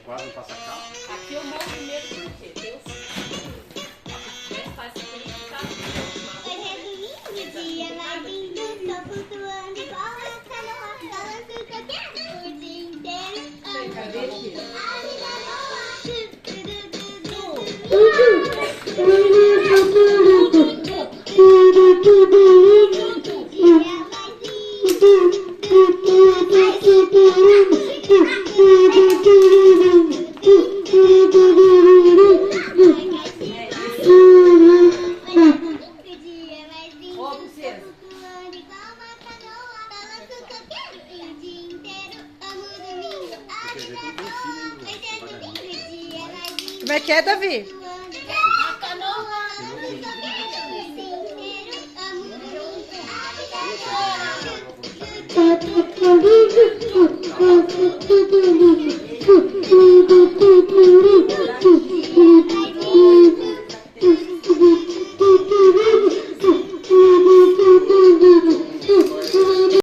quase não passa carro. Aqui eu morro de medo porque tem o faz Hoje é domingo, dia mais lindo. Tô flutuando igual a canoa. Balanço qualquer o dia inteiro. Cadê aqui? A vida boa. Como é que é, Davi? A canoa.